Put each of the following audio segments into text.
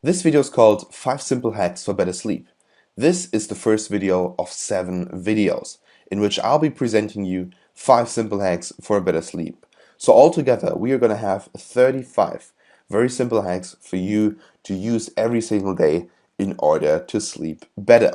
This video is called 5 Simple Hacks for Better Sleep. This is the first video of 7 videos in which I'll be presenting you 5 simple hacks for better sleep. So altogether we are going to have 35 very simple hacks for you to use every single day in order to sleep better.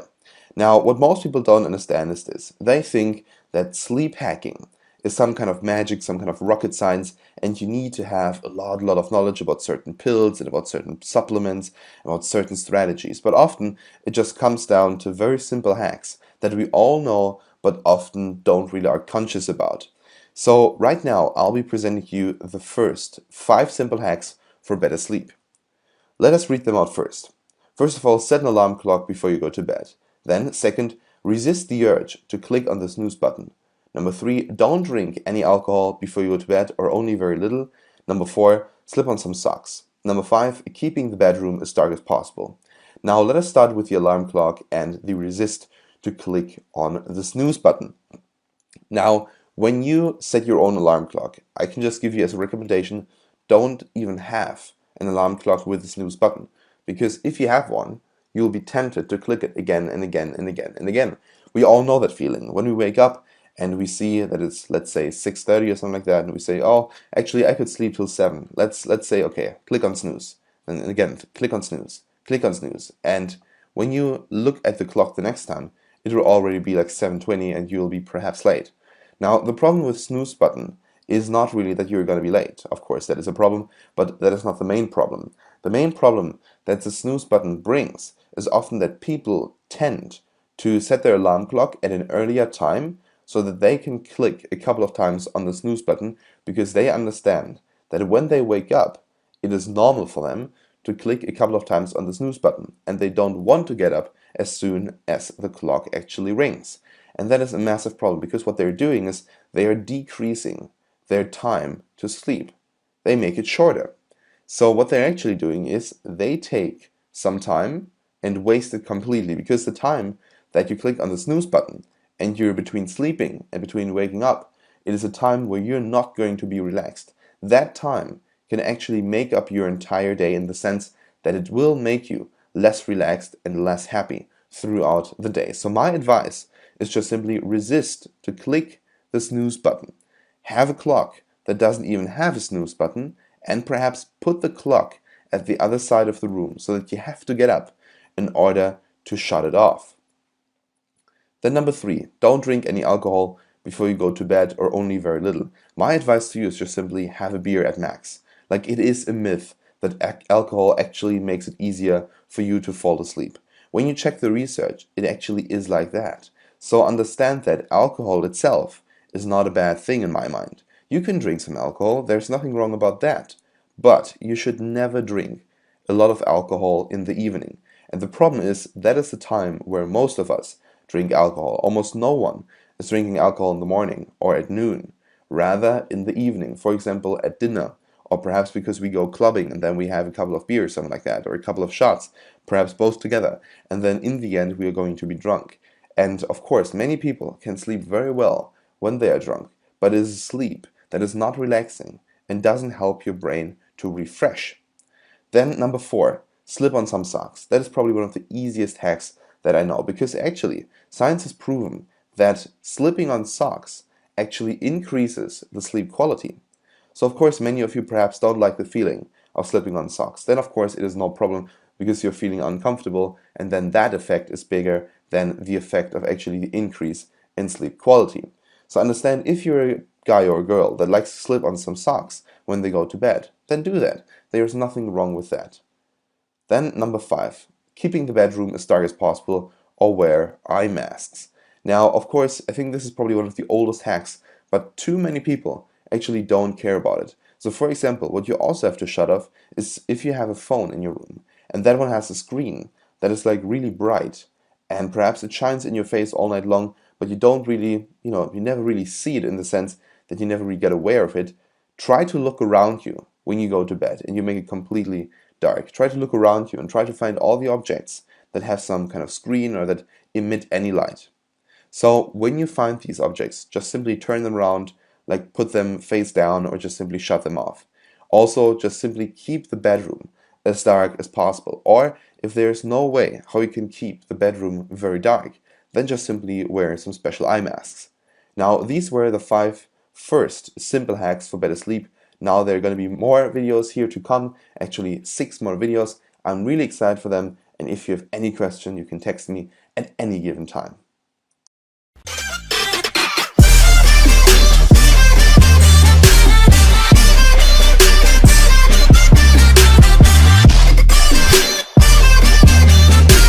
Now, what most people don't understand is this. They think that sleep hacking is some kind of magic, some kind of rocket science, and you need to have a lot of knowledge about certain pills and about certain supplements, about certain strategies. But often it just comes down to very simple hacks that we all know but often don't really are conscious about. So right now I'll be presenting you the first 5 simple hacks for better sleep. Let us read them out first. First of all, set an alarm clock before you go to bed. Then, second, resist the urge to click on the snooze button. Number 3, don't drink any alcohol before you go to bed or only very little. Number 4, slip on some socks. Number 5, keeping the bedroom as dark as possible. Now let us start with the alarm clock and the resist to click on the snooze button. Now, when you set your own alarm clock, I can just give you as a recommendation, don't even have an alarm clock with a snooze button. Because if you have one, you'll be tempted to click it again and again and again and again. We all know that feeling. When we wake up and we see that it's, let's say, 6:30 or something like that, and we say, oh, actually I could sleep till 7. Let's say, okay, click on snooze. And again, click on snooze, click on snooze. And when you look at the clock the next time, it will already be like 7:20 and you'll be perhaps late. Now, the problem with snooze button is not really that you're going to be late. Of course, that is a problem, but that is not the main problem. The main problem that the snooze button brings is often that people tend to set their alarm clock at an earlier time so that they can click a couple of times on the snooze button because they understand that when they wake up, it is normal for them to click a couple of times on the snooze button, and they don't want to get up as soon as the clock actually rings. And that is a massive problem because what they're doing is they are decreasing their time to sleep. They make it shorter. So what they're actually doing is they take some time and waste it completely, because the time that you click on the snooze button and you're between sleeping and between waking up, it is a time where you're not going to be relaxed. That time can actually make up your entire day in the sense that it will make you less relaxed and less happy throughout the day. So my advice is just simply resist to click the snooze button. Have a clock that doesn't even have a snooze button, and perhaps put the clock at the other side of the room so that you have to get up in order to shut it off. Then number 3, don't drink any alcohol before you go to bed or only very little. My advice to you is just simply have a beer at max. Like, it is a myth that alcohol actually makes it easier for you to fall asleep. When you check the research, it actually is like that. So understand that alcohol itself is not a bad thing in my mind. You can drink some alcohol, there's nothing wrong about that. But you should never drink a lot of alcohol in the evening. And the problem is that is the time where most of us drink alcohol. Almost no one is drinking alcohol in the morning or at noon, rather in the evening, for example at dinner, or perhaps because we go clubbing and then we have a couple of beers, something like that, or a couple of shots, perhaps both together, and then in the end we are going to be drunk. And of course, many people can sleep very well when they are drunk, but it is sleep that is not relaxing and doesn't help your brain to refresh. Then number 4, slip on some socks. That is probably one of the easiest hacks that I know, because actually science has proven that slipping on socks actually increases the sleep quality. So of course many of you perhaps don't like the feeling of slipping on socks. Then of course it is no problem because you're feeling uncomfortable, and then that effect is bigger than the effect of actually the increase in sleep quality. So understand, if you're a guy or a girl that likes to slip on some socks when they go to bed, then do that. There's nothing wrong with that. Then number 5, keeping the bedroom as dark as possible or wear eye masks. Now, of course, I think this is probably one of the oldest hacks, but too many people actually don't care about it. So for example, what you also have to shut off is if you have a phone in your room and that one has a screen that is like really bright and perhaps it shines in your face all night long, but you don't really, you never really see it in the sense that you never really get aware of it. Try to look around you when you go to bed and you make it completely dark. Try to look around you and try to find all the objects that have some kind of screen or that emit any light. So when you find these objects, just simply turn them around, like put them face down, or just simply shut them off. Also, just simply keep the bedroom as dark as possible. Or if there's no way how you can keep the bedroom very dark, then just simply wear some special eye masks. Now, these were the 5 first simple hacks for better sleep. Now there are going to be more videos here to come, actually 6 more videos. I'm really excited for them, and if you have any question, you can text me at any given time.